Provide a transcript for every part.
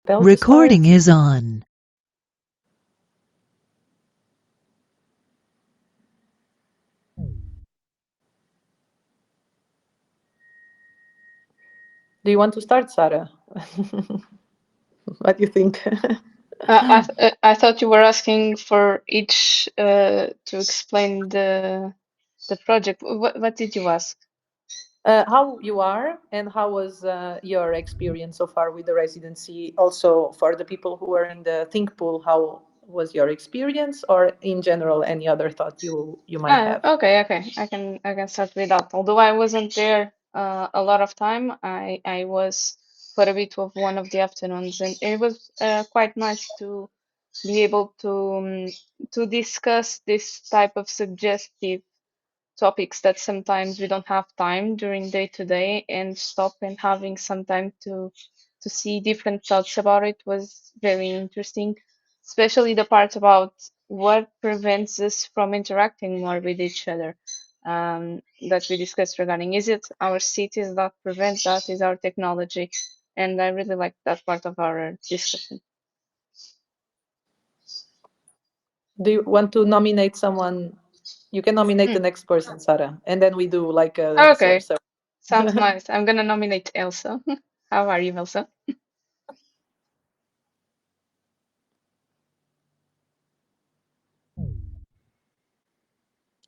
Bell to Recording start. is on. Do you want to start, Sarah? What do you think? I thought you were asking for each to explain the project. What did you ask? How you are, and how was your experience so far with the residency? Also, for the people who are in the think pool, how was your experience, or in general, any other thought you might have? Okay. I can start with that. Although I wasn't there a lot of time, I was for a bit of one of the afternoons, and it was quite nice to be able to discuss this type of suggestive topics that sometimes we don't have time during day to day, and stop and having some time to see different thoughts about it was very interesting, especially the part about what prevents us from interacting more with each other, that we discussed regarding is it our cities that prevent that, is our technology, and I really like that part of our discussion. Do you want to nominate someone? You can nominate the Hmm. next person, Sarah, and then we do like a Okay, so. sounds nice. I'm gonna nominate Elsa. How are you, Elsa?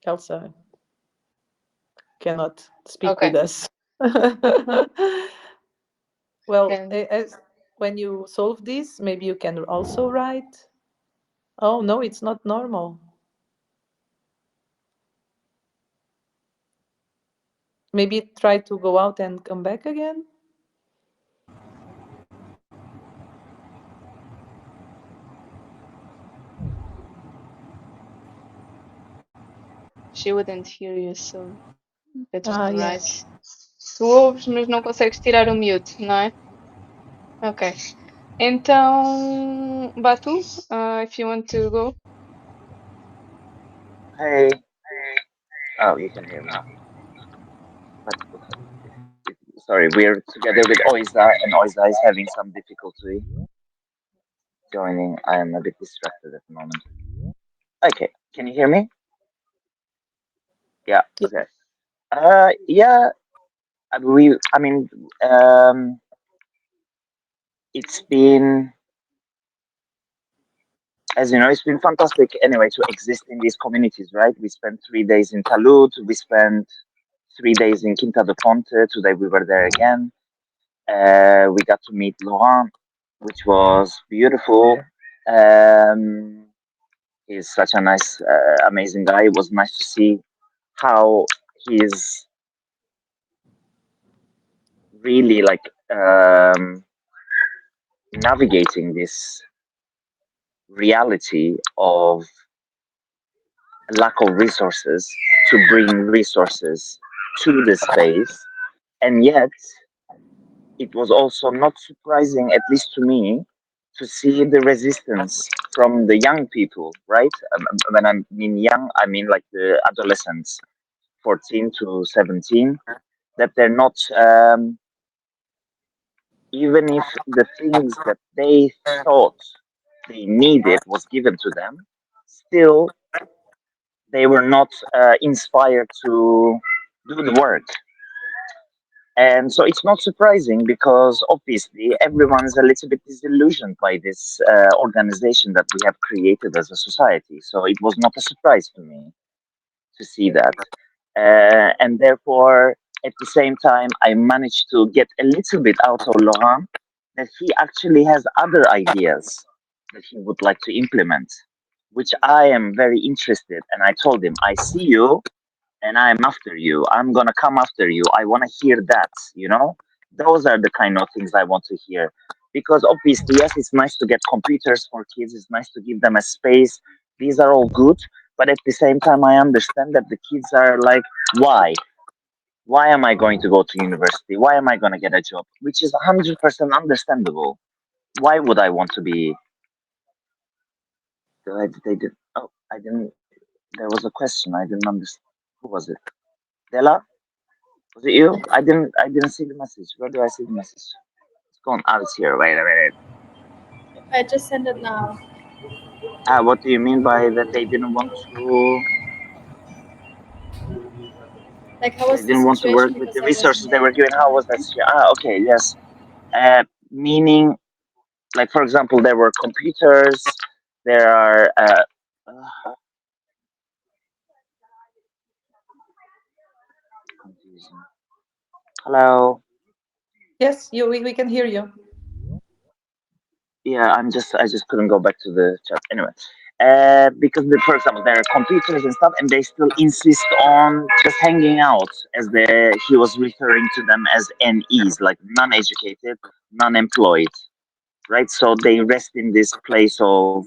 Elsa cannot speak with Okay. us. Well, And as when you solve this, maybe you can also write. Oh no, it's not normal. Maybe try to go out and come back again. she wouldn't hear you, so better Ah, to write. yes. Tu ouves, mas não consegues tirar o mute, não é? Ok. Então, Batu, if you want to go. Hey. Oh, you can hear me. But sorry, we're together with Oiza, and Oiza is having some difficulty joining. I am a bit distracted at the moment. Okay, can you hear me? Yeah. Yeah. Okay. Yeah. I mean, um, it's been, as you know, it's been fantastic anyway to exist in these communities, right? We spent 3 days in Talut. We spent 3 days in Quinta do Ponte. Today we were there again. We got to meet Laurent, which was beautiful. Um, he's such a nice, amazing guy. It was nice to see how he's really like navigating this reality of lack of resources to bring resources to the space. And yet, it was also not surprising, at least to me, to see the resistance from the young people, right? When I mean young, I mean like the adolescents, 14 to 17, that they're not, even if the things that they thought they needed was given to them, still they were not inspired to do the work. And so it's not surprising because obviously everyone's a little bit disillusioned by this organization that we have created as a society. So it was not a surprise to me to see that. And therefore, at the same time, I managed to get a little bit out of Laurent that he actually has other ideas that he would like to implement, which I am very interested. And I told him, I see you and I'm after you. I'm gonna come after you. I wanna hear that, you know? Those are the kind of things I want to hear. Because obviously, yes, it's nice to get computers for kids, it's nice to give them a space. These are all good, but at the same time I understand that the kids are like, why? Why am I going to go to university? Why am I gonna get a job? Which is 100% understandable. Why would I want to be they did oh I didn't there was a question I didn't understand. Who was it? Della? Was it you? I didn't see the message. Where do I see the message? It's gone. Oh, it's here. Wait a minute. I just sent it now. What do you mean by that? They didn't want to. Like, how They was the didn't want to work situation with because the I wasn't resources they were there? given. How was that? Okay, yes. Meaning, like for example, there were computers. There are. Confusing. Hello. Yes, we can hear you. Yeah, I just couldn't go back to the chat anyway. Because for example, there are computers and stuff, and they still insist on just hanging out, as he was referring to them as NEs, like non-educated, non-employed, right? So they rest in this place of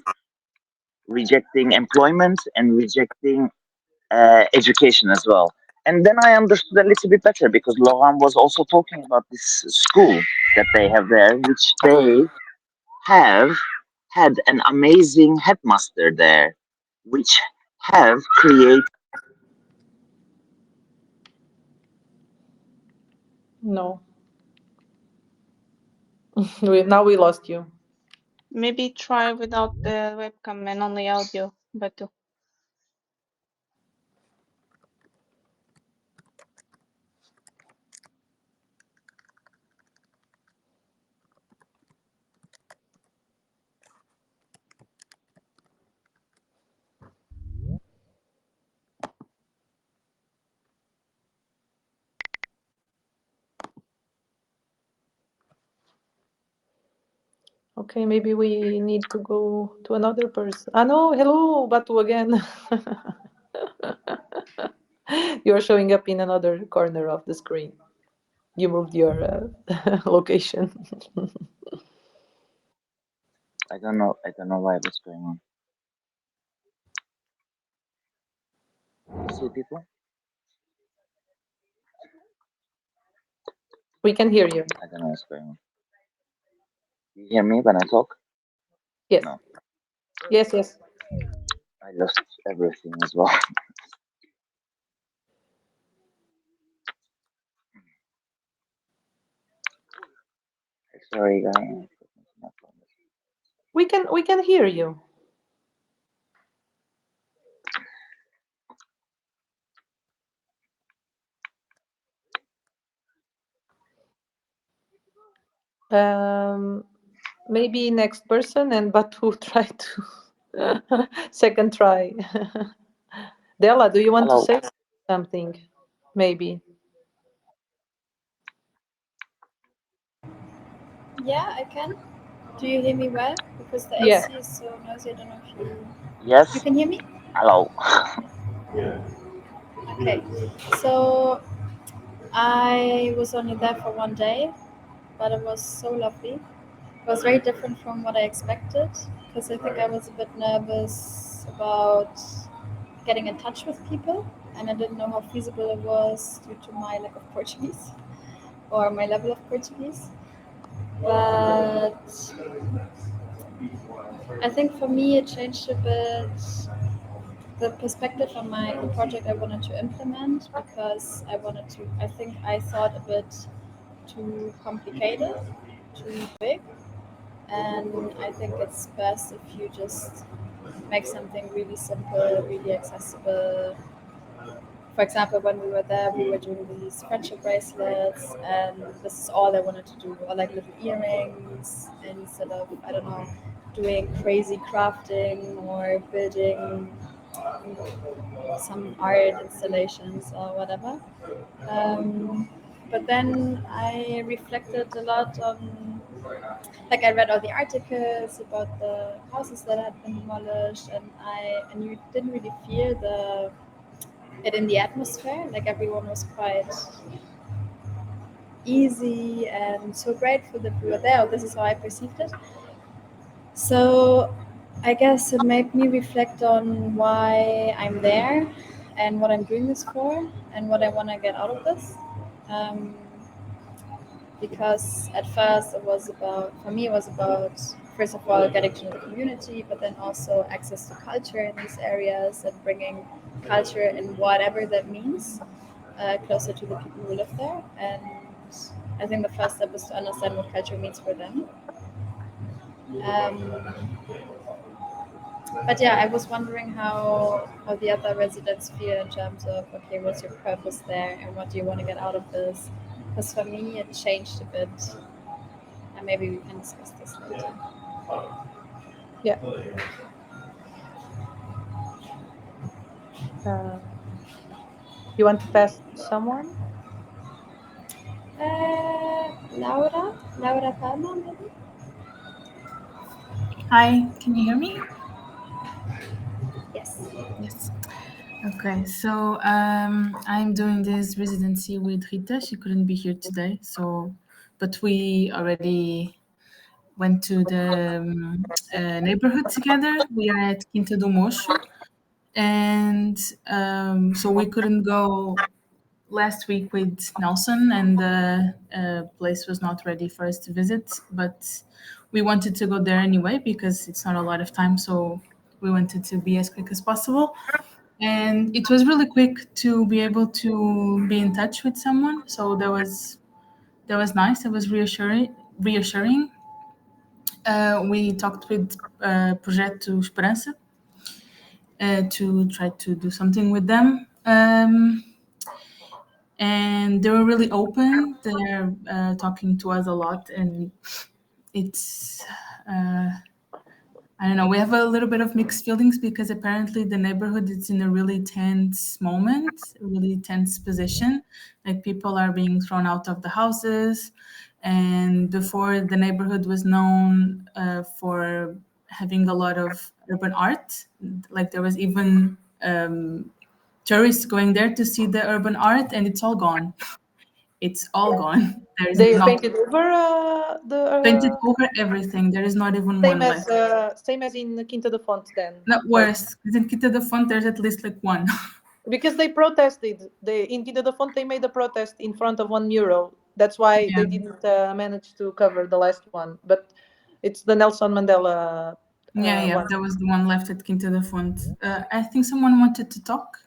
rejecting employment and rejecting education as well. And then I understood a little bit better because Laurent was also talking about this school that they have there, which they have had an amazing headmaster there, which have created. No, now we lost you. Maybe try without the webcam and only audio, but Okay, maybe we need to go to another person. Ah, no, hello, Batu again. You're showing up in another corner of the screen. You moved your location. I don't know. I don't know why what's going on. Do you see people? We can hear you. I don't know what's going on. You hear me when I talk? Yes, No. yes, yes. I lost everything as well. Sorry, guys. We can hear you. Um, maybe next person and Batu try to second try. Della, do you want to Hello. say something? Maybe. Yeah, I can. Do you hear me well? Because the Yeah. AC is so noisy. I don't know if you Yes. can hear me. Hello. Okay. So I was only there for one day, but it was so lovely. It was very different from what I expected because I think I was a bit nervous about getting in touch with people, and I didn't know how feasible it was due to my lack of Portuguese or my level of Portuguese. But I think for me it changed a bit the perspective on my project I wanted to implement because I think I thought a bit too complicated, too big, and I think it's best if you just make something really simple, really accessible. For example, when we were there, we were doing these friendship bracelets, and this is all I wanted to do, or like little earrings, instead of, I don't know, doing crazy crafting or building some art installations or whatever. But then I reflected a lot on, like I read all the articles about the houses that had been demolished, and you didn't really feel it in the atmosphere. Like everyone was quite easy and so grateful that we were there. This is how I perceived it. So I guess it made me reflect on why I'm there and what I'm doing this for and what I want to get out of this. Um, because at first it was about, for me, it was about, first of all, getting to know the community, but then also access to culture in these areas and bringing culture in whatever that means closer to the people who live there. And I think the first step is to understand what culture means for them. Um, but yeah, I was wondering how the other residents feel in terms of, okay, what's your purpose there and what do you want to get out of this? Because for me, it changed a bit, and maybe we can discuss this later. Yeah. Uh, you want to pass to someone? Laura Palma, maybe? Hi, can you hear me? Yes. Yes. Okay, so I'm doing this residency with Rita. She couldn't be here today, but we already went to the neighborhood together. We are at Quinta do Mocho, and so we couldn't go last week with Nelson, and the place was not ready for us to visit. But we wanted to go there anyway because it's not a lot of time, so we wanted to be as quick as possible. And it was really quick to be able to be in touch with someone. So that was nice. It was reassuring. We talked with Projeto Esperança to try to do something with them. And they were really open. They're talking to us a lot, and it's I don't know. We have a little bit of mixed feelings because apparently the neighborhood is in a really tense moment, a really tense position. Like people are being thrown out of the houses, and before the neighborhood was known for having a lot of urban art. Like there was even tourists going there to see the urban art, and it's all gone. It's all gone. There is They not painted over the painted over everything. There is not even one left. same as in Quinta da Fonte then. Not Like worse, because in Quinta da Fonte there's at least like one. because they protested. They in Quinta da Fonte they made a protest in front of one mural. That's why Yeah, they didn't manage to cover the last one. But it's the Nelson Mandela yeah, one. there was the one left at Quinta da Fonte. I think someone wanted to talk.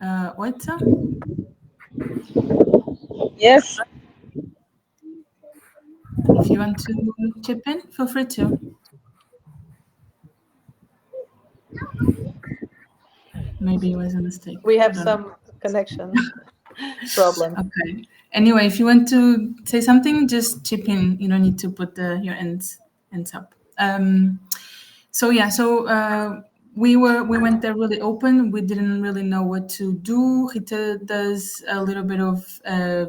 Oitza, Yes, if you want to chip in, feel free to. Maybe it was a mistake. We I have don't know. some connection problems. Okay. Anyway, if you want to say something, just chip in. You don't need to put your ends up. So yeah, we went there really open. We didn't really know what to do. Rita does a little bit of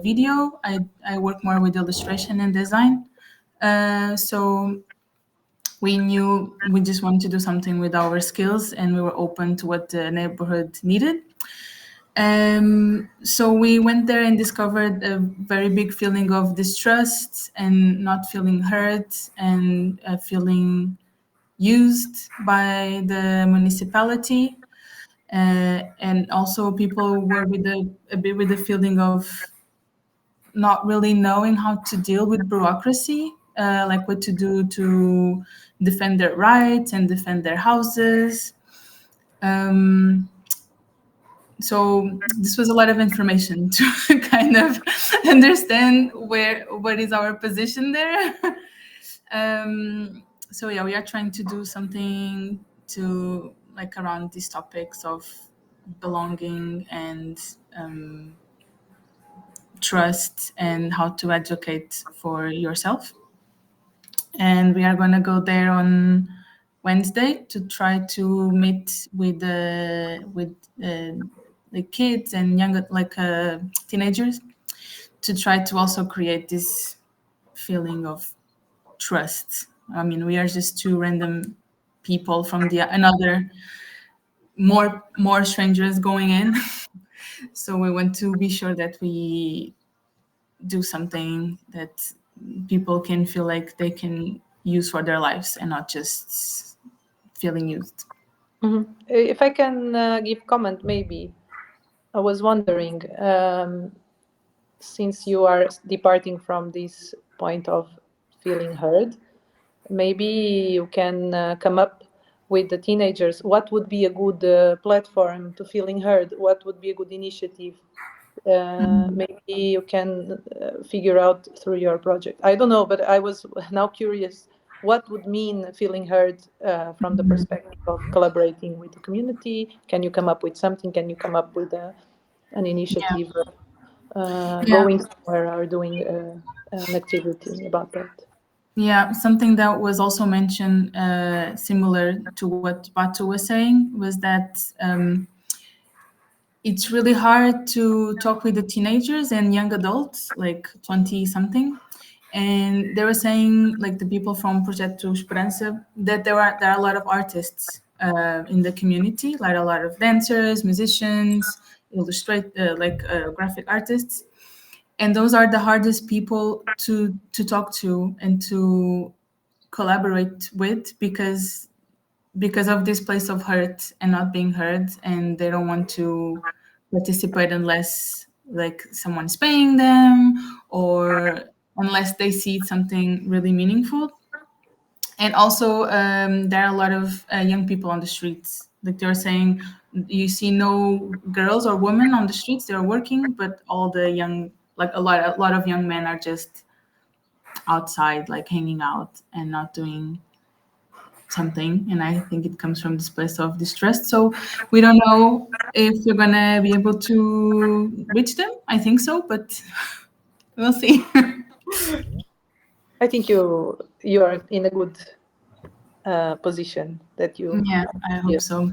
video. I work more with illustration and design. So we knew we just wanted to do something with our skills, and we were open to what the neighborhood needed. So we went there and discovered a very big feeling of distrust and not feeling heard and feeling used by the municipality. And also people were with a bit with the feeling of not really knowing how to deal with bureaucracy, like what to do to defend their rights and defend their houses. Um, so this was a lot of information to kind of understand what is our position there. So yeah, we are trying to do something to like around these topics of belonging and trust and how to advocate for yourself. And we are going to go there on Wednesday to try to meet with the kids and young like teenagers to try to also create this feeling of trust. I mean, we are just two random people from the another more strangers going in. So we want to be sure that we do something that people can feel like they can use for their lives and not just feeling used. If I can give comment, maybe I was wondering, since you are departing from this point of feeling heard, maybe you can come up with the teenagers. What would be a good platform to feeling heard? What would be a good initiative maybe you can figure out through your project. I don't know, but I was now curious what would mean feeling heard from the perspective of collaborating with the community. Can you come up with something? Can you come up with an initiative, Yeah. going somewhere or doing an activity about that? Yeah, something that was also mentioned, similar to what Batu was saying, was that it's really hard to talk with the teenagers and young adults, like 20 something. And they were saying, like the people from Projeto Esperança, that there are a lot of artists in the community, like a lot of dancers, musicians, graphic artists, and those are the hardest people to talk to and to collaborate with because of this place of hurt and not being heard, and they don't want to participate unless like someone's paying them or unless they see something really meaningful. And also there are a lot of young people on the streets, like they're saying you see no girls or women on the streets, they're working, but all the young, like a lot of young men are just outside, like hanging out and not doing something. And I think it comes from this place of distrust. So we don't know if we're gonna be able to reach them. I think so, but we'll see. I think you are in a good position that you. Yeah, I hope Yes, so.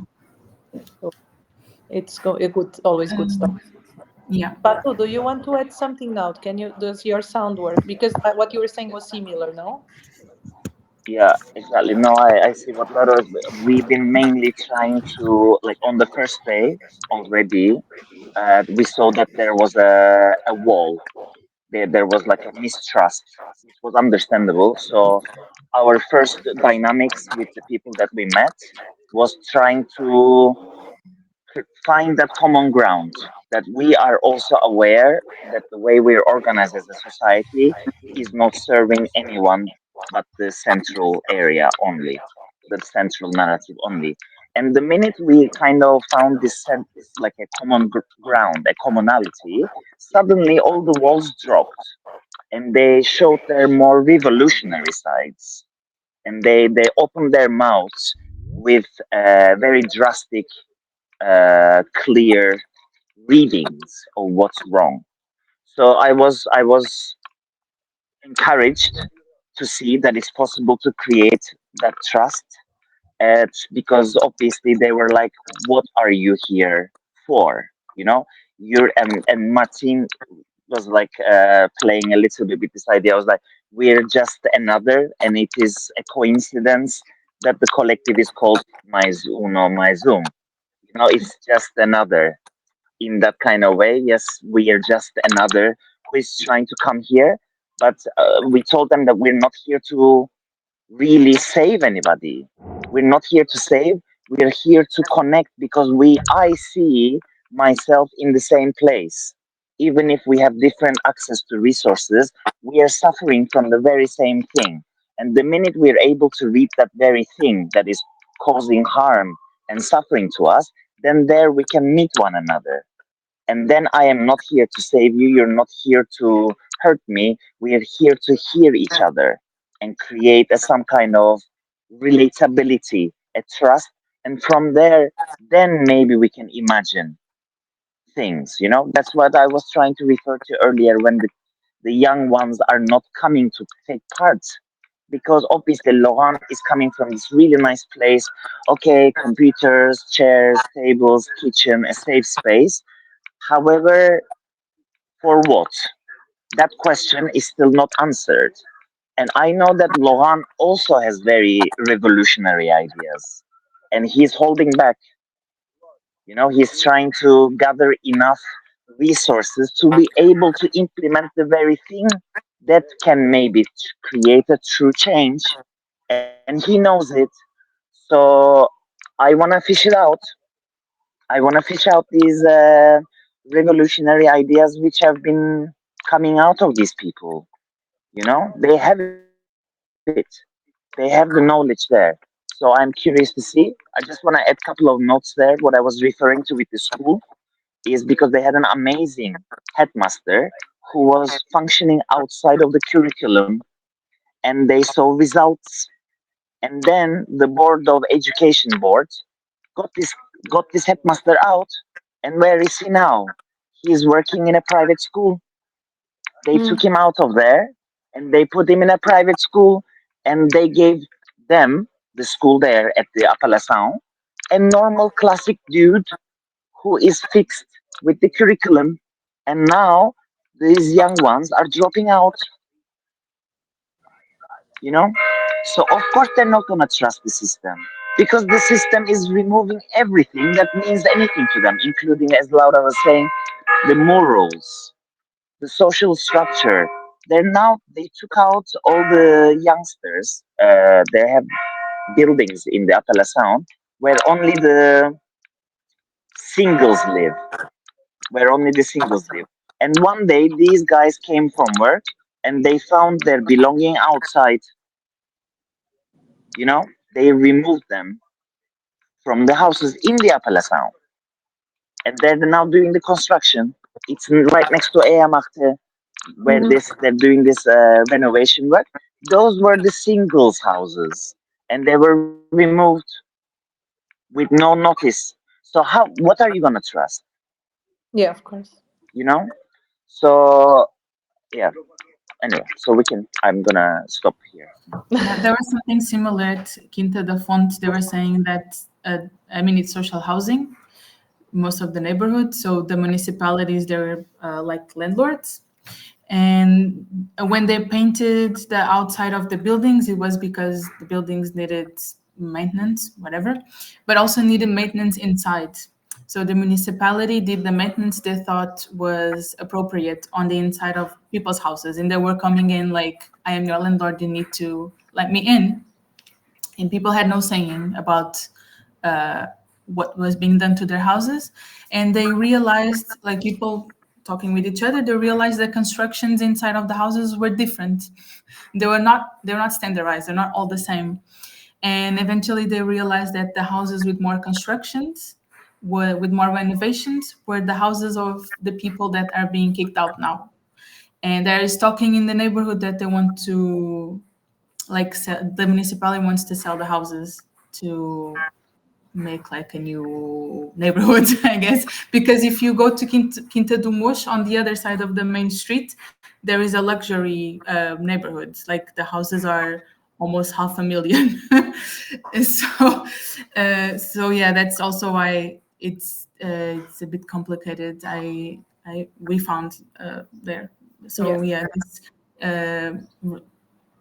it's a good, always good stuff. um, yeah. Batu, do you want to add something now? Can you? Does your sound work? Because what you were saying was similar, no? Yeah, exactly. No, I see what Laro is. We've been mainly trying to, like, on the first day already, we saw that there was a wall. There was like a mistrust, which was understandable. So our first dynamics with the people that we met was trying to find that common ground, that we are also aware that the way we're organized as a society is not serving anyone but the central area only, the central narrative only. And the minute we kind of found this sense, like a common ground, a commonality, suddenly all the walls dropped and they showed their more revolutionary sides, and they opened their mouths with very drastic, clear readings of what's wrong. So I was encouraged to see that it's possible to create that trust, because obviously they were like, "What are you here for?" You know, you're and Martin was like playing a little bit with this idea. I was like, "We're just another," and it is a coincidence that the collective is called Mais Uno Mais Um. You know, it's just another, in that kind of way. Yes, we are just another who is trying to come here, but we told them that we're not here to really save anybody. We're not here to save. We're here to connect because I see myself in the same place. Even if we have different access to resources, we are suffering from the very same thing. And the minute we're able to read that very thing that is causing harm and suffering to us, then there we can meet one another. And then I am not here to save you, you're not here to hurt me. We are here to hear each other and create some kind of relatability, a trust. And from there, then maybe we can imagine things. That's what I was trying to refer to earlier when the young ones are not coming to take part. Because obviously, Laurent is coming from this really nice place. Okay, computers, chairs, tables, kitchen, a safe space. However, for what? That question is still not answered. And I know that Laurent also has very revolutionary ideas. And he's holding back. He's trying to gather enough resources to be able to implement the very thing that can maybe create a true change. And he knows it. So I want to fish it out. I want to fish out these revolutionary ideas which have been coming out of these people. They have it. They have the knowledge there. So I'm curious to see. I just want to add a couple of notes there, what I was referring to with the school. is because they had an amazing headmaster who was functioning outside of the curriculum, and they saw results. And then the board of education board got this got this headmaster out, and where is he now? He is working in a private school. They took Mm. him out of there and they put him in a private school, and they gave them the school there at the Appalachian, a normal classic dude who is fixed with the curriculum. And now these young ones are dropping out, you know? So of course they're not gonna trust the system, because the system is removing everything that means anything to them, including, as Laura was saying, the morals, the social structure. They took out all the youngsters. They have buildings in the Appalachian where only the singles live, where only the singles live. And one day these guys came from work and they found their belonging outside. You know, they removed them from the houses in the Appalachian, and they're now doing the construction. It's right next to Eamachte, where Mhm. this they're doing this renovation work. Those were the singles houses, and they were removed with no notice. So how? What are you gonna trust? Yeah, of course. You know? So yeah. Anyway, so we can. I'm gonna stop here. Yeah, there was something similar at Quinta da Fonte. They were saying that, I mean, it's social housing, most of the neighborhood. So the municipalities, they're like landlords. And when they painted the outside of the buildings, it was because the buildings needed maintenance, whatever, but also needed maintenance inside. So the municipality did the maintenance they thought was appropriate on the inside of people's houses. And they were coming in like, I am your landlord, you need to let me in. And people had no saying about uh, what was being done to their houses. And they realized, like people talking with each other, they realized that constructions inside of the houses were different. They're not standardized, they're not all the same. And eventually they realized that the houses with more constructions were with more renovations were the houses of the people that are being kicked out now. And there is talking in the neighborhood that they want to, like, the municipality wants to sell the houses to make like a new neighborhood, I guess. Because if you go to Quinta do Mocho on the other side of the main street, there is a luxury neighborhood. Like the houses are almost 500,000. So yeah, that's also why it's a bit complicated. We found there. Yeah. So yeah, uh,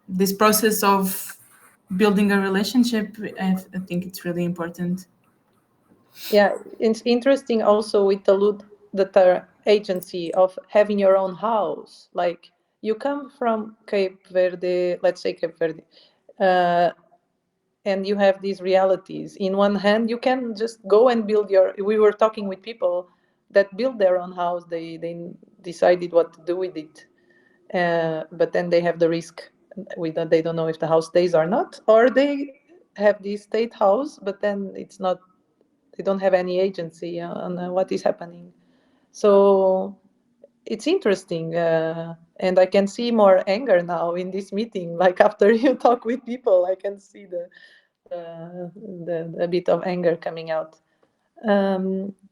this process of building a relationship, I think it's really important. Yeah, it's interesting also with the agency of having your own house. Like you come from Cape Verde, let's say Cape Verde, uh, and you have these realities. In one hand, you can just go and build your. We were talking with people that build their own house. They decided what to do with it, but then they have the risk. They don't know if the house stays or not, or they have this state house, but then it's not, they don't have any agency on what is happening. So it's interesting, and I can see more anger now in this meeting. Like after you talk with people, I can see the a bit of anger coming out.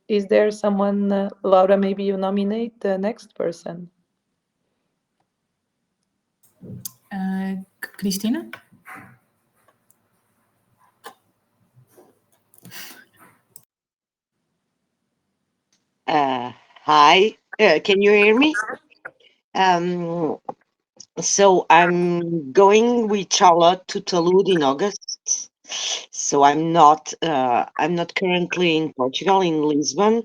Is there someone, Laura? Maybe you nominate the next person. Christina? Uh, Hi, can you hear me? Um, so I'm going with Charlotte to Toulouse in August. So I'm not currently in Portugal in Lisbon,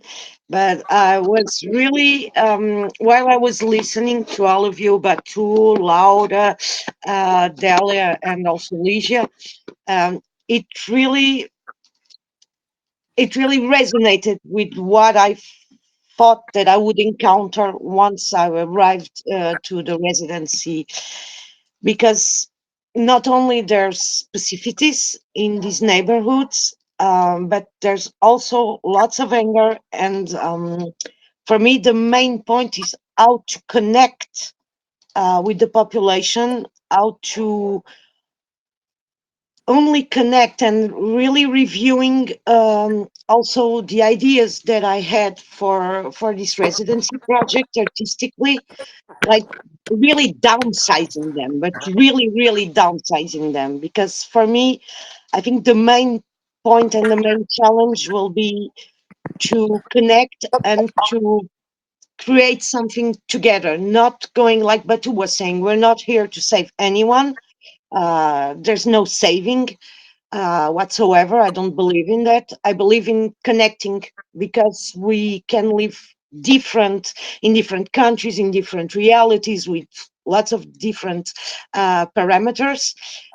but I was really while I was listening to all of you, but to Laura, Delia, and also Ligia, um, it really it really resonated with what I thought that I would encounter once I arrived to the residency, because not only there's specificities in these neighborhoods, but there's also lots of anger. And for me, the main point is how to connect with the population, how to only connect, and really reviewing also the ideas that I had for this residency project artistically, like really downsizing them, but really downsizing them. Because for me, I think the main point and the main challenge will be to connect and to create something together, not going like Batu was saying, we're not here to save anyone. There's no saving whatsoever. I don't believe in that. I believe in connecting, because we can live different in different countries, in different realities, with lots of different parameters.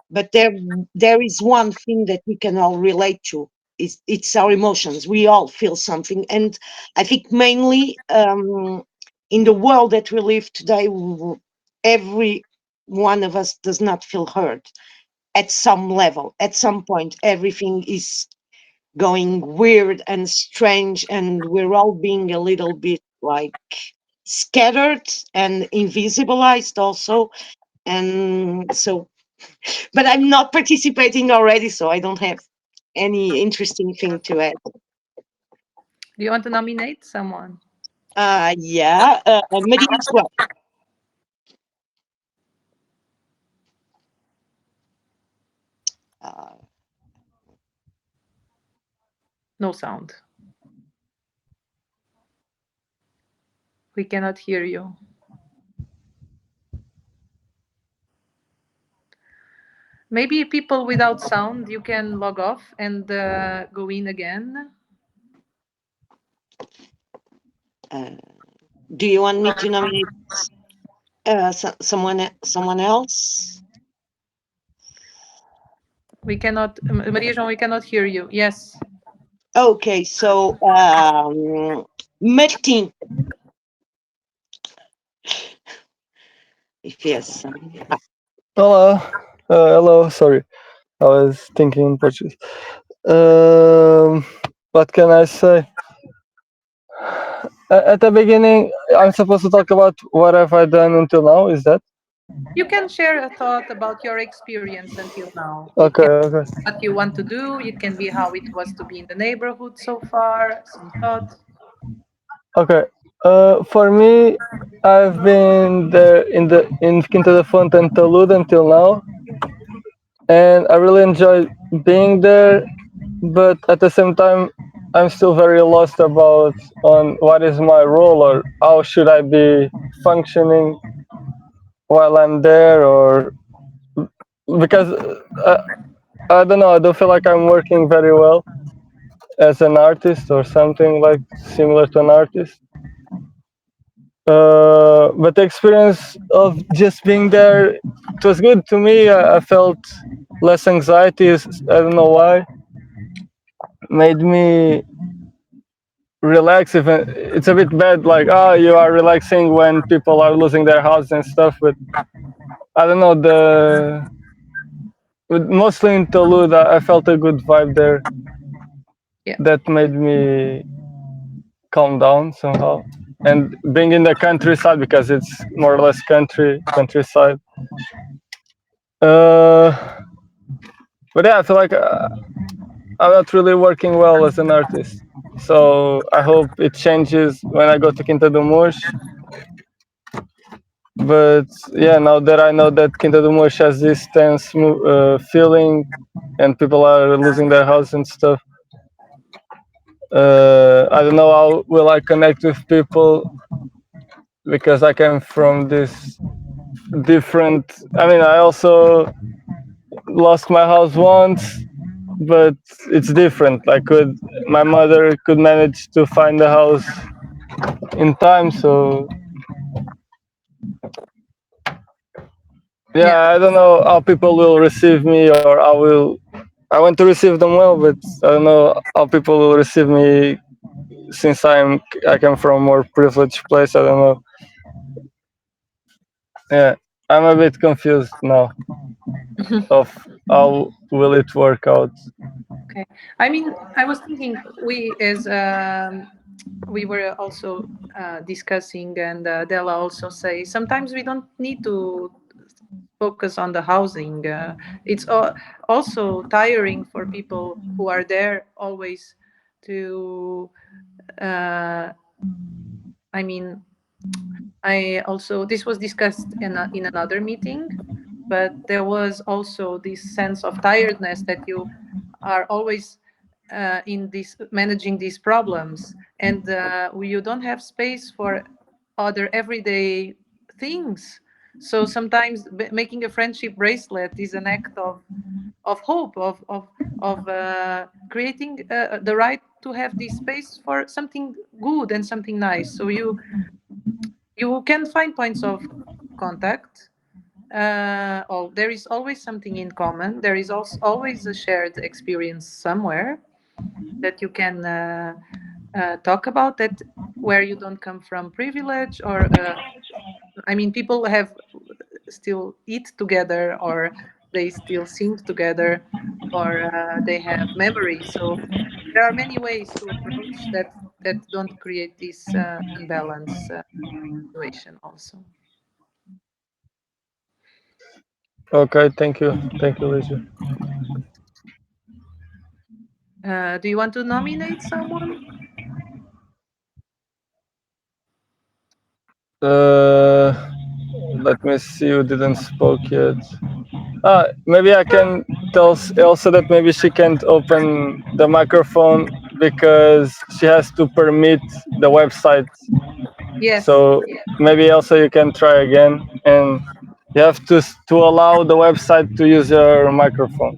But there is one thing that we can all relate to. It's our emotions. We all feel something, and I think mainly in the world that we live today, every one of us does not feel heard at some level. At some point, everything is going weird and strange, and we're all being a little bit like scattered and invisibilized also. And so, but I'm not participating already, so I don't have any interesting thing to add. Do you want to nominate someone? Yeah, Maria Swell. Uh, No sound. We cannot hear you. Maybe people without sound, you can log off and go in again. uh, do you want me to nominate someone else? We cannot, Maria Jean, we cannot hear you. Yes. Okay, so Martin, if yes. Olá, hello, sorry, I was thinking in Portuguese. What can I say? At the beginning, I'm supposed to talk about what have I done until now, is that? You can share a thought about your experience until now. It Okay, can okay. be what you want to do, it can be how it was to be in the neighborhood so far, some thought. Okay. For me, I've been there in Quinta da Fonte and Talude until now, and I really enjoy being there. But at the same time, I'm still very lost about on what is my role or how should I be functioning while I'm there, or because I don't know, I don't feel like I'm working very well as an artist or something like similar to an artist. But the experience of just being there, it was good to me. I felt less anxiety. I don't know why. Made me relax. Even it's a bit bad, like you are relaxing when people are losing their house and stuff. But I don't know, mostly in Toulouse, I felt a good vibe there Yeah. that made me calm down somehow. And being in the countryside, because it's more or less countryside. Uh, but yeah, I feel like I'm not really working well as an artist. So I hope it changes when I go to Quinta do Mocho. But yeah, now that I know that Quinta do Mocho has this tense feeling and people are losing their house and stuff, I don't know how will I connect with people, because I came from this different. I mean, I also lost my house once, but it's different. My mother could manage to find a house in time, so Yeah. yeah, I don't know how people will receive me, or I want to receive them well, but I don't know how people will receive me, since I come from a more privileged place. I don't know. Yeah, I'm a bit confused now of how will it work out. Okay. I mean, I was thinking we were also discussing, and Della also say sometimes we don't need to focus on the housing. It's also tiring for people who are there always to. Uh, I mean, I also this was discussed in another meeting, but there was also this sense of tiredness that you are always in this managing these problems, and you don't have space for other everyday things. So sometimes making a friendship bracelet is an act of hope of creating the right to have this space for something good and something nice. So you can find points of contact. Oh, there is always something in common. There is also always a shared experience somewhere that you can talk about, that where you don't come from privilege, or I mean, people have still eat together, or they still sing together, or they have memories. So there are many ways to approach that don't create this unbalanced situation also. Okay, thank you, Lisa. Do you want to nominate someone? Uh, Let me see who didn't spoke yet. Maybe I can tell Elsa that maybe she can't open the microphone because she has to permit the website. Yes. So maybe Elsa, you can try again, and you have to allow the website to use your microphone.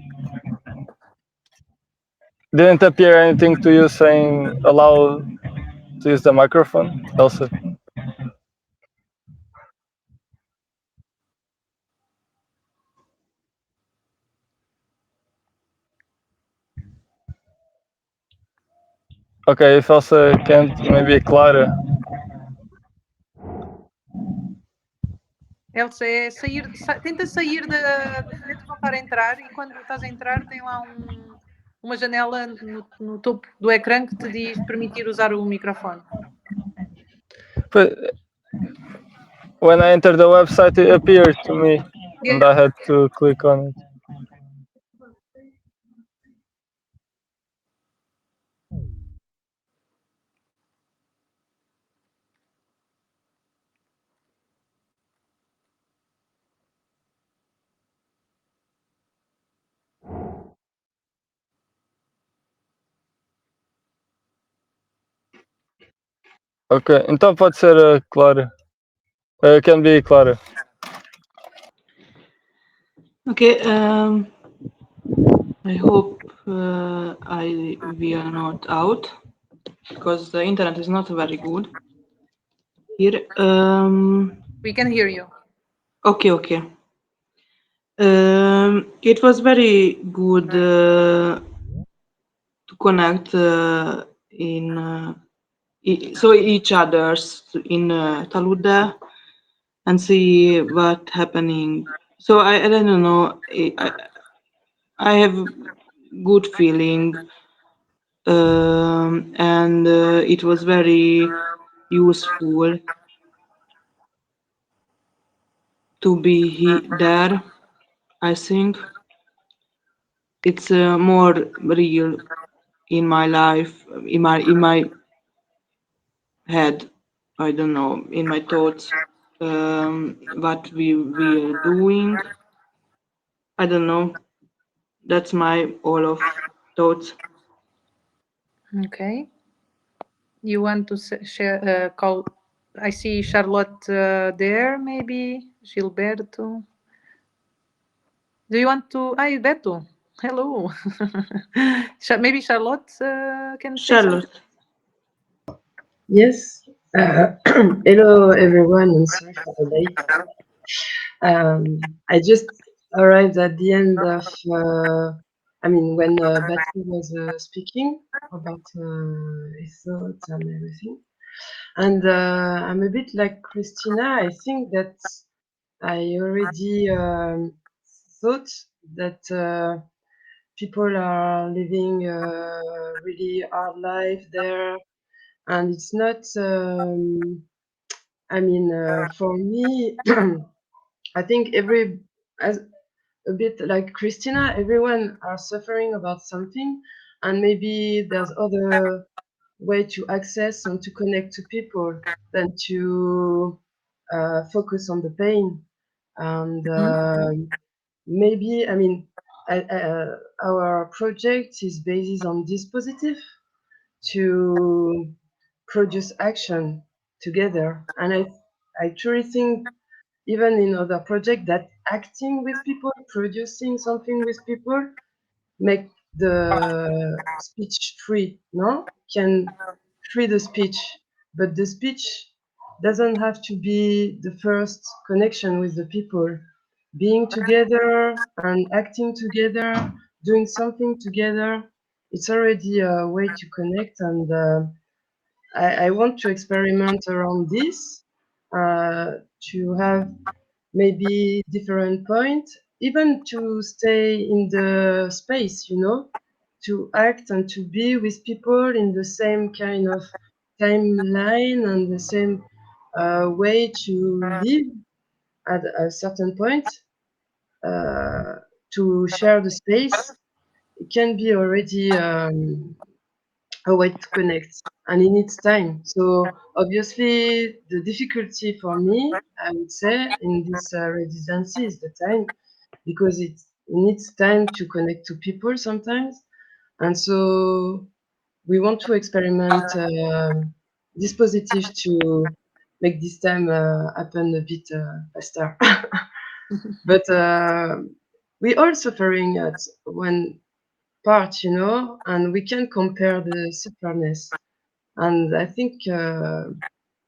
Didn't appear anything to you saying allow to use the microphone, Elsa? Okay, if Elsa can't, maybe Clara. Elsa, é sair, tenta sair pede voltar a entrar, e quando estás a entrar tem lá uma janela no topo do ecrã que te diz permitir usar o microfone. But when I entered the website, it appeared to me, and I Yeah. had to click on it. Ok, então pode ser a Clara. Can be Clara. Okay, I hope we are not out because the internet is not very good here. We can hear you. Okay. It was very good to connect so each others in Taluda and see what happening. So I don't know. I have good feeling, and it was very useful to be there. I think it's more real in my life, in my head. I don't know, in my thoughts, what we are doing. I don't know. That's my all of thoughts. Okay. You want to share, call? I see Charlotte there, maybe Gilberto. Do you want to? Ah, Beto. Hello. Maybe Charlotte can say something. Charlotte. Yes. Hello, everyone, and sorry for the late. I just arrived at the end of, when Batu was speaking about his thoughts and everything. And I'm a bit like Christina. I think that I already thought that people are living a really hard life there, and it's not. I mean, for me, I think as a bit like Christina, everyone are suffering about something, and maybe there's other way to access and to connect to people than to focus on the pain. And maybe, I mean, our project is based on this positive to produce action together. And I truly think even in other projects that acting with people, producing something with people, make the speech free, no? Can free the speech, but the speech doesn't have to be the first connection with the people. Being together and acting together, doing something together, it's already a way to connect. And I want to experiment around this, to have maybe different points, even to stay in the space, to act and to be with people in the same kind of timeline and the same way to live at a certain point, uh, to share the space. It can be already a way to connect, and it needs time. So obviously the difficulty for me, I would say, in this residency is the time, because it needs time to connect to people sometimes. And so we want to experiment this positive to make this time happen a bit faster. But we all suffering at one part, and we can compare the sufferness. And I think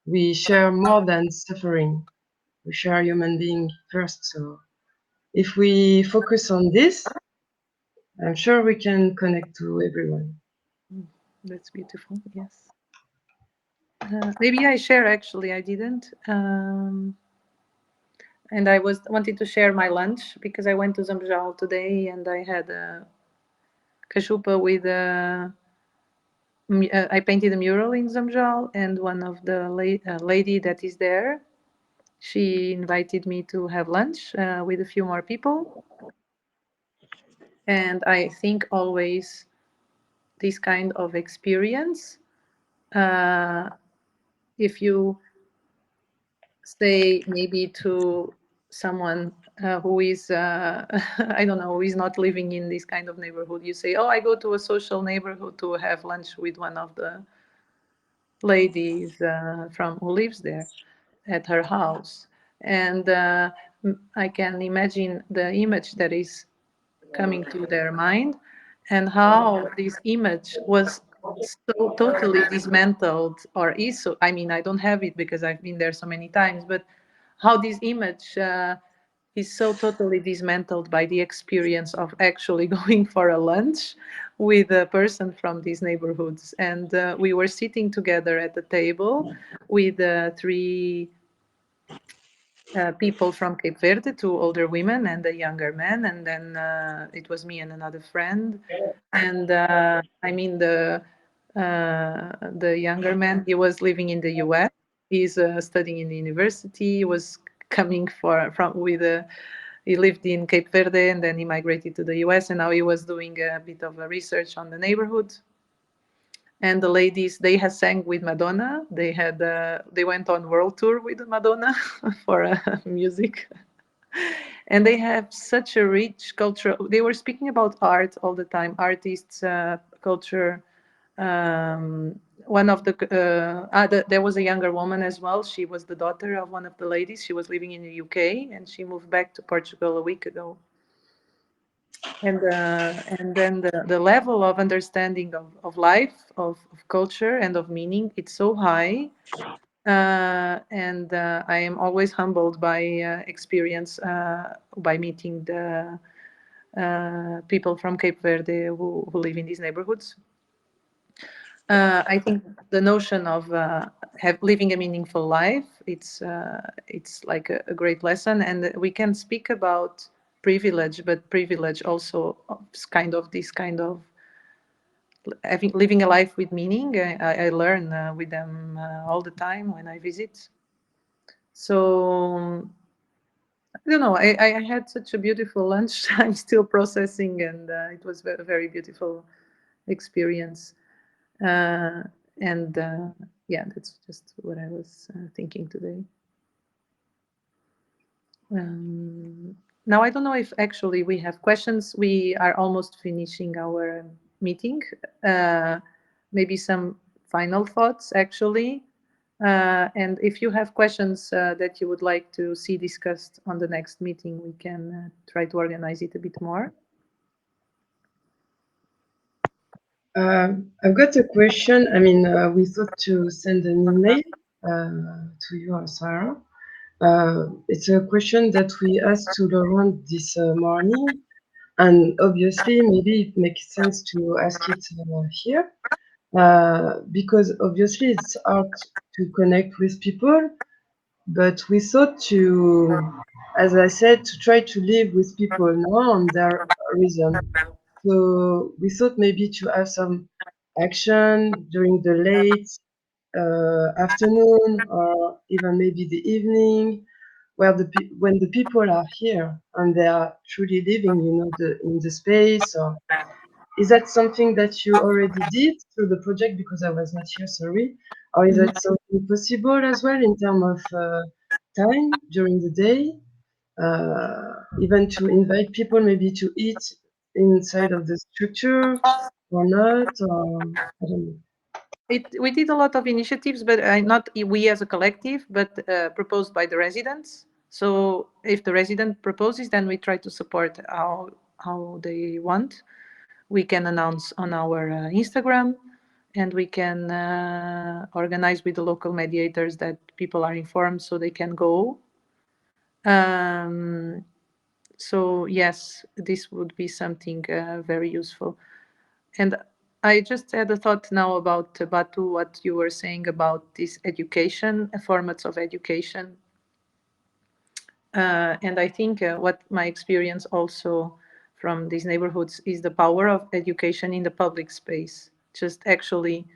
we share more than suffering. We share human being first. So if we focus on this, I'm sure we can connect to everyone. That's beautiful. Yes. Maybe I share. Actually, I didn't. And I was wanted to share my lunch because I went to Zambjal today and I had a kashupa with I painted a mural in Zambjal, and one of the lady that is there, she invited me to have lunch with a few more people. And I think always this kind of experience, if you say maybe to someone who is I don't know, who is not living in this kind of neighborhood, you say, oh, I go to a social neighborhood to have lunch with one of the ladies from who lives there at her house. And I can imagine the image that is coming to their mind, and how this image was so totally dismantled, or is so. I mean, I don't have it because I've been there so many times, but how this image is so totally dismantled by the experience of actually going for a lunch with a person from these neighborhoods. And we were sitting together at the table with three people from Cape Verde, two older women and a younger man, and then it was me and another friend. And I mean, the younger man, he was living in the U.S. He's studying in the university. He was coming from with a. He lived in Cape Verde and then he migrated to the U.S. and now he was doing a bit of a research on the neighborhood. And the ladies, they had sang with Madonna. They went on world tour with Madonna for music. And they have such a rich culture. They were speaking about art all the time, artists, culture. One of there was a younger woman as well. She was the daughter of one of the ladies. She was living in the UK and she moved back to Portugal a week ago. And then the level of understanding of life, of culture, and of meaning, it's so high. And I am always humbled by experience, by meeting the people from Cape Verde who live in these neighborhoods. I think the notion of living a meaningful life, it's like a great lesson, and we can speak about privilege, but privilege also of kind of this kind of having living a life with meaning. I learn with them all the time when I visit. So I don't know. I had such a beautiful lunch. I'm still processing, and it was a very beautiful experience. Uh, and yeah, that's just what I was thinking today. Um, Now, I don't know if actually we have questions. We are almost finishing our meeting. Uh, Maybe some final thoughts, actually. And if you have questions that you would like to see discussed on the next meeting, we can try to organize it a bit more. I've got a question. I mean, we thought to send an email to you or Sarah. It's a question that we asked to Laurent this morning, and obviously, maybe it makes sense to ask it here, because obviously it's hard to connect with people, but we thought to, as I said, to try to live with people now on their reason. So we thought maybe to have some action during the late afternoon or even maybe the evening, where when the people are here and they are truly living, in the space. Or is that something that you already did through the project? Because I was not here, sorry. Or is that something possible as well in terms of time during the day? Even to invite people maybe to eat inside of the structure or not? Or I don't know. We did a lot of initiatives, but not we as a collective, but proposed by the residents. So if the resident proposes, then we try to support how they want. We can announce on our Instagram, and we can organize with the local mediators that people are informed so they can go. Um, so yes, this would be something very useful. And I just had a thought now about Batu, what you were saying about this education, formats of education. And I think what my experience also from these neighborhoods is the power of education in the public space. Just actually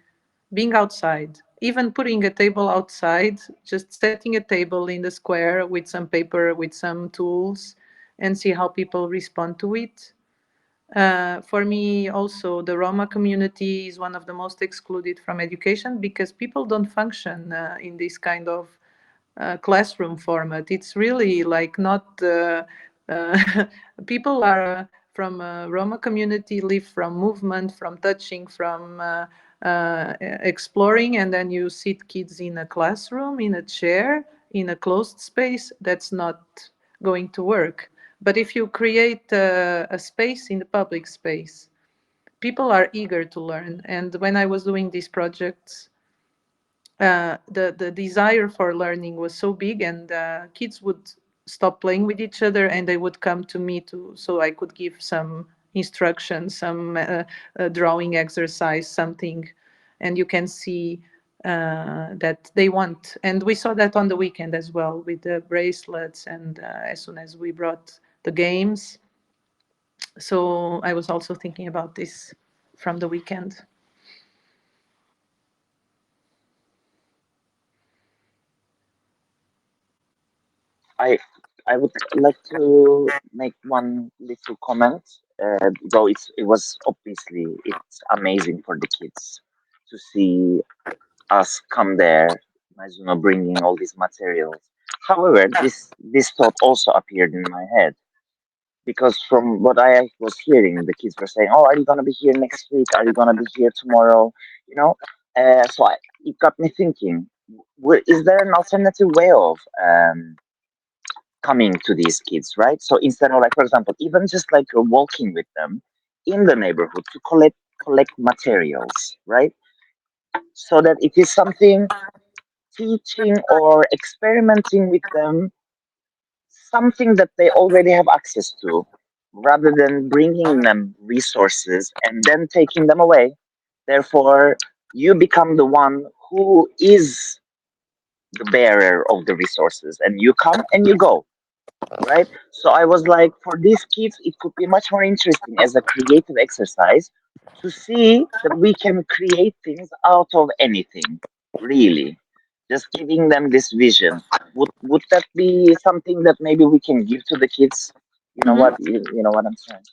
being outside, even putting a table outside, just setting a table in the square with some paper, with some tools, and see how people respond to it. For me, also, the Roma community is one of the most excluded from education because people don't function in this kind of classroom format. It's really like not people are from Roma community live from movement, from touching, from exploring, and then you sit kids in a classroom, in a chair, in a closed space. That's not going to work. But if you create a space in the public space, people are eager to learn. And when I was doing these projects, the desire for learning was so big, and kids would stop playing with each other, and they would come to me to so I could give some instructions, some drawing exercise, something, and you can see that they want. And we saw that on the weekend as well with the bracelets, and as soon as we brought the games. So I was also thinking about this from the weekend. I I would like to make one little comment. Though it was obviously it's amazing for the kids to see us come there, Mizuno bringing all these materials. However, this thought also appeared in my head because from what I was hearing, the kids were saying, "Oh, are you gonna be here next week? Are you gonna be here tomorrow?" You know, it got me thinking: is there an alternative way of coming to these kids, right? So instead of like, for example, even just like walking with them in the neighborhood to collect materials, right? So that it is something teaching or experimenting with them, something that they already have access to, rather than bringing them resources and then taking them away. Therefore, you become the one who is the bearer of the resources, and you come and you go. right? So I was like, for these kids, it could be much more interesting as a creative exercise to see that we can create things out of anything, really. Just giving them this vision. Would that be something that maybe we can give to the kids? You know what Mhm. you know what I'm saying?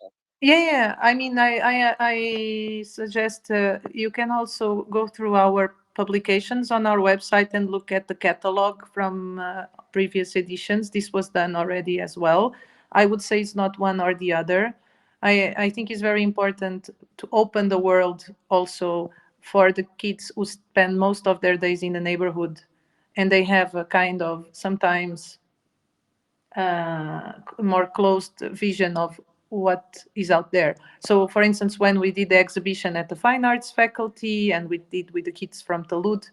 Yeah, yeah. I mean, I suggest you can also go through our publications on our website and look at the catalog from previous editions. This was done already as well. I would say it's not one or the other. I think it's very important to open the world also for the kids who spend most of their days in the neighborhood, and they have a kind of sometimes more closed vision of what is out there. So, for instance, when we did the exhibition at the Fine Arts faculty and we did with the kids from Talud,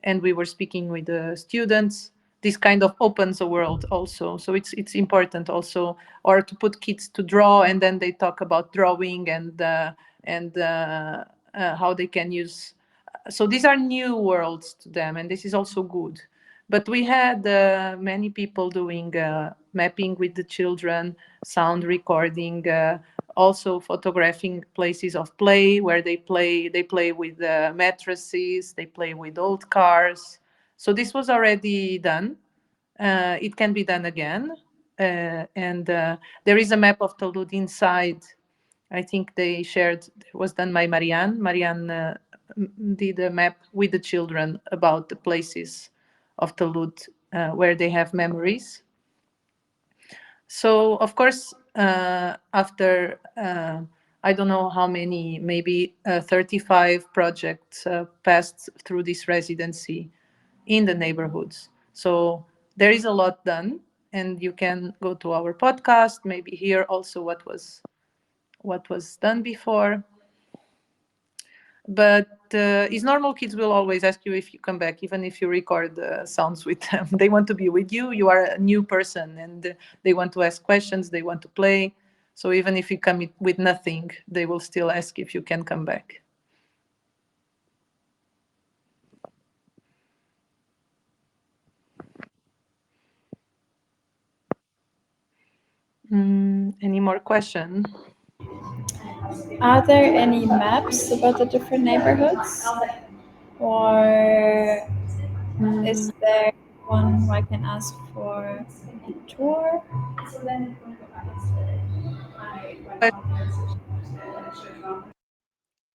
and we were speaking with the students, this kind of opens the world also. So it's important also, or to put kids to draw, and then they talk about drawing and how they can use. So these are new worlds to them, and this is also good. But we had many people doing mapping with the children, sound recording, also photographing places of play where they play. They play with mattresses, they play with old cars. So this was already done. It can be done again. And there is a map of Toulouse inside. I think they shared, it was done by Marianne. Marianne did a map with the children about the places of Toulouse where they have memories. So, of course, after I don't know how many, maybe 35 projects passed through this residency in the neighborhoods. So there is a lot done, and you can go to our podcast, maybe hear also what was done before. But is normal kids will always ask you if you come back, even if you record sounds with them. They want to be with you. You are a new person, and they want to ask questions. They want to play. So even if you come with nothing, they will still ask if you can come back. Any more question? Are there any maps about the different neighborhoods? Or is Mm, there one where I can ask for a tour? but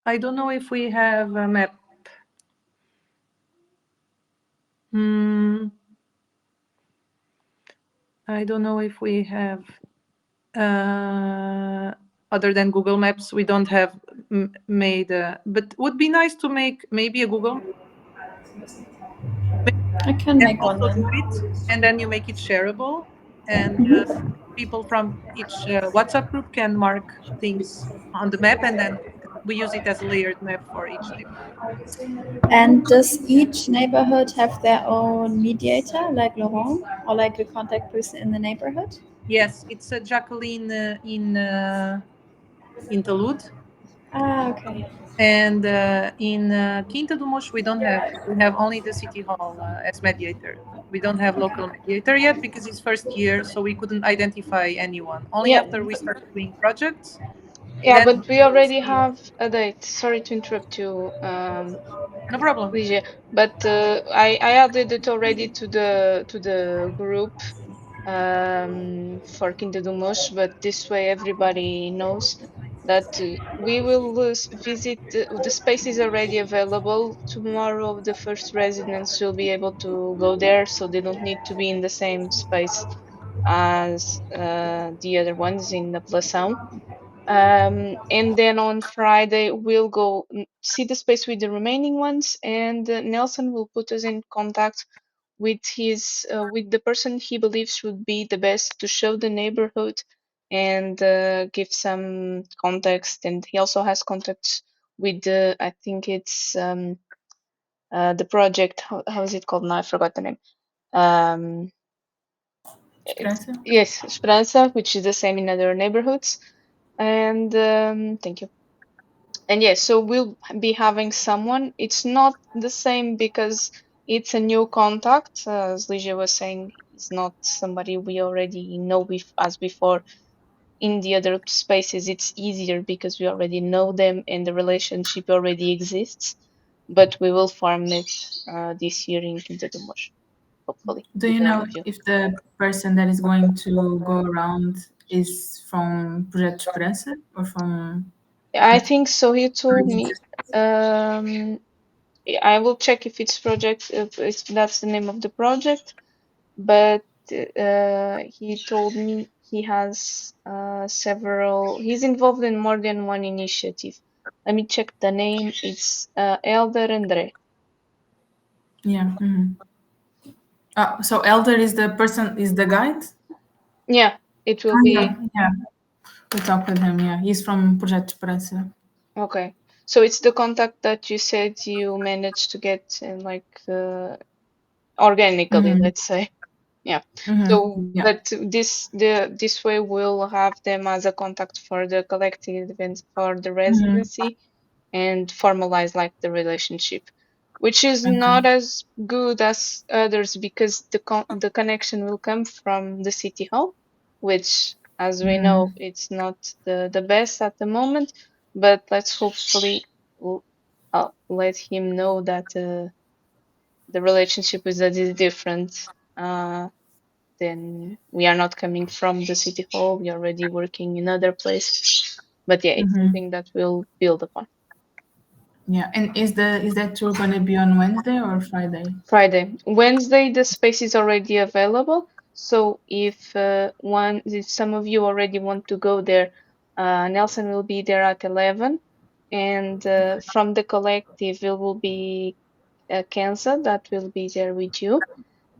I don't know if we have a map. Mm, I don't know if we have. Other than Google Maps, we don't have made. But would be nice to make maybe a Google Map. I can And make one also do then. it, and then you make it shareable, and people from each WhatsApp group can mark things on the map, and then we use it as a layered map for each neighborhood. And does each neighborhood have their own mediator, like Laurent, or like a contact person in the neighborhood? Yes, it's a Jacqueline in Toulouse. Ah, okay. And in Quinta do Mocho, we don't have. We have only the city hall as mediator. We don't have local mediator yet because it's first year, so we couldn't identify anyone. Only Yeah, after we start doing projects, yeah, then but we we will already see. have a date. Sorry to interrupt you, No problem. Ligia, but I added it already to the group for Quinta do Mocho, but this way everybody knows that we will visit. The space is already available. Tomorrow, the first residents will be able to go there, so they don't need to be in the same space as the other ones in the Plação. And then on Friday, we'll go see the space with the remaining ones, and Nelson will put us in contact with the person he believes would be the best to show the neighborhood and give some context. And he also has contacts with the I think it's the project. How is it called now? I forgot the name. Um, Esperança? yes, Esperança, which is the same in other neighborhoods. And thank you. And yes, so we'll be having someone. It's not the same because it's a new contact, as Ligia was saying. it's not somebody we already know as before. In the other spaces, it's easier because we already know them and the relationship already exists. But we will form it this year in Quinta do Moro, hopefully, Do with you all know of you. if the person that is going to go around is from Projeto Esperança or from I think so. He told me. Residency? Um, I will check if it's project, if that's the name of the project. But he told me he has several. He's involved in more than one initiative. Let me check the name. It's Elder Andre. Yeah. So Elder is the person, is the guide? Yeah, it will Yeah, be yeah. We talked with him, yeah. He's from Projeto Esperança. okay. So it's the contact that you said you managed to get, like organically, Mm-hmm. let's say. Yeah. Mm-hmm. So, Yeah. but this way we'll have them as a contact for the collective events for the Mm-hmm. residency and formalize like the relationship, which is Okay. not as good as others because the connection will come from the city hall, which, as we Mm-hmm. know, it's not the best at the moment. But let's hopefully let him know that the relationship with us is different. Then we are not coming from the city hall. We're already working in other places. But yeah, it's Mm-hmm. something that we'll build upon. Yeah. And is that tour gonna be on Wednesday or Friday? Friday. Wednesday, the space is already available. So if some of you already want to go there, Nelson will be there at 11, and from the collective it will be Kenza that will be there with you.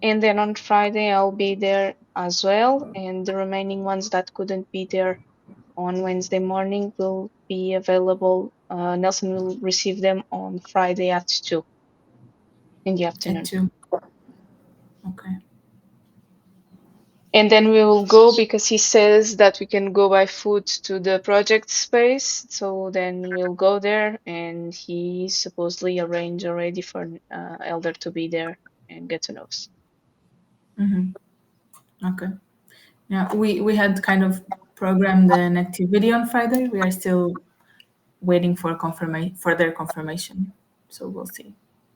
And then on Friday I'll be there as well, and the remaining ones that couldn't be there on Wednesday morning will be available. Nelson will receive them on Friday at 2 in the At afternoon. 2. Okay. And then we will go because he says that we can go by foot to the project space. So then we'll go there, and he supposedly arranged already for Elder to be there and get to know us. Mm-hmm. Okay. Yeah. We had kind of programmed an activity on Friday. We are still waiting for their confirmation. So we'll see.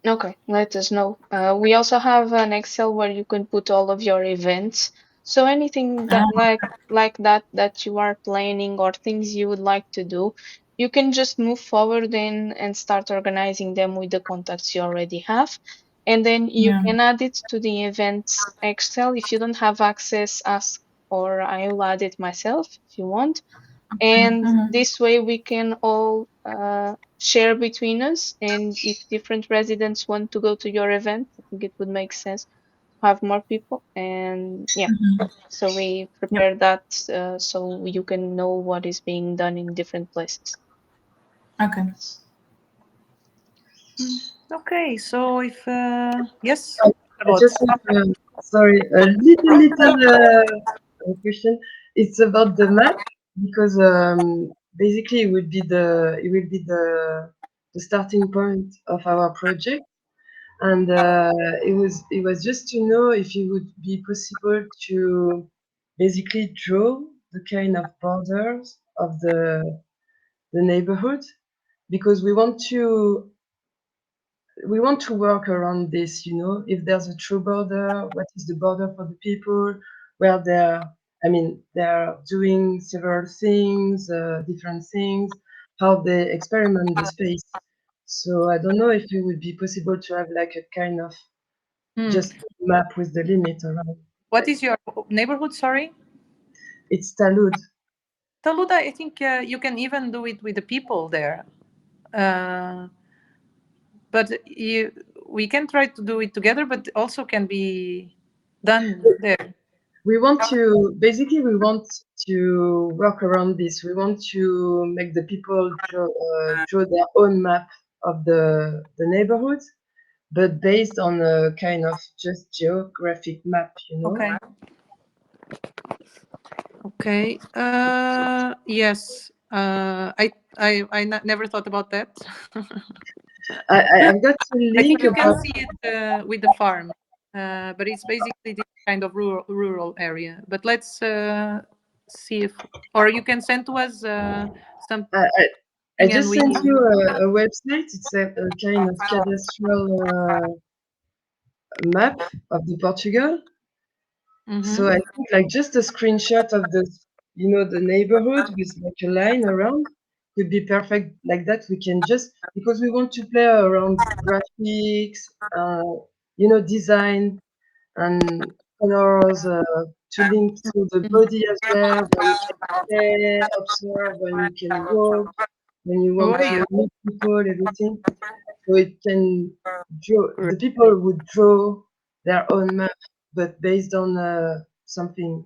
Okay, let us know. We also have an Excel where you can put all of your events. So anything that Ah, like that you are planning or things you would like to do, you can just move forward and start organizing them with the contacts you already have. And then you yeah. can add it to the events Excel. If you don't have access, ask or I will add it myself if you want. And Mm-hmm. this way we can all share between us. And if different residents want to go to your event, I think it would make sense to have more people. And yeah, so we Yep. prepare that so you can know what is being done in different places. Okay. Okay, so if yes, I, I about just have, sorry, a little question. It's about the map because basically it will be the starting point of our project, and it was just to know if it would be possible to basically draw the kind of borders of the neighborhood because we want to work around this, if there's a true border, what is the border for the people, where they're doing several things, different things, how they experiment the space. So I don't know if it would be possible to have like a kind of Hmm. just map with the limit around. What is your neighborhood? Sorry, It's Talud. Taluda. I think you can even do it with the people there. But we can try to do it together, but also can be done there. We want to work around this. We want to make the people draw their own map of the neighborhood, but based on a kind of just geographic map. Okay. Okay. Yes. Never thought about that. I've got a I think link you can about. see it with the farm. but it's basically this kind of rural area. But let's see if, or you can send to us something, I and just we. sent you a website. It's a kind of cadastral map of the Portugal. So I think like just a screenshot of the neighborhood with like a line around could be perfect. Like that, we can just because we want to play around graphics, design and colors to link to the body as well, where you can play, observe, when you can walk, when you want Oh to yeah. meet people, everything. So it can draw, the people would draw their own map, but based on something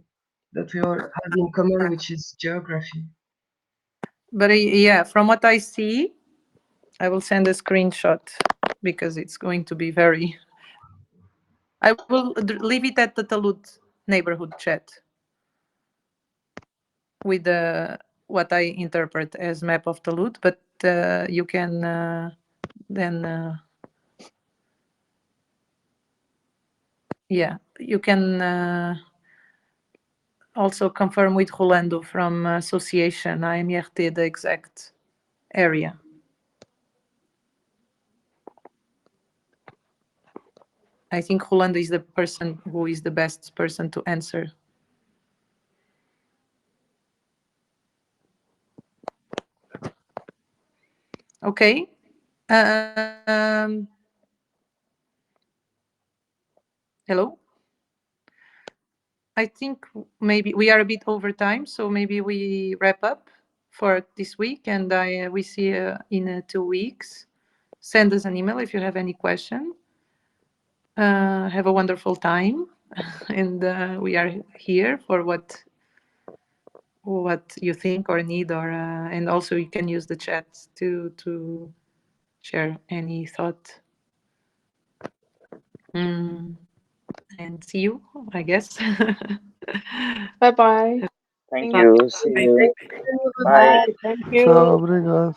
that we all have in common, which is geography. But yeah, from what I see, I will send a screenshot because it's going to be very. I will leave it at the Talud neighborhood chat with what I interpret as map of Talud, but you can then yeah, you can also confirm with Rolando from Association AMRT the exact area. I think Rolando is the person who is the best person to answer. Okay. Hello. I think maybe we are a bit over time, so maybe we wrap up for this week, and we see you in 2 weeks. Send us an email if you have any question. Have a wonderful time, and we are here for what you think or need, or and also you can use the chat to share any thought. And see you, I guess. Bye bye. Thank Thank you. you. See you. Thank you. Bye. Bye. Thank Tchau, you. obrigado.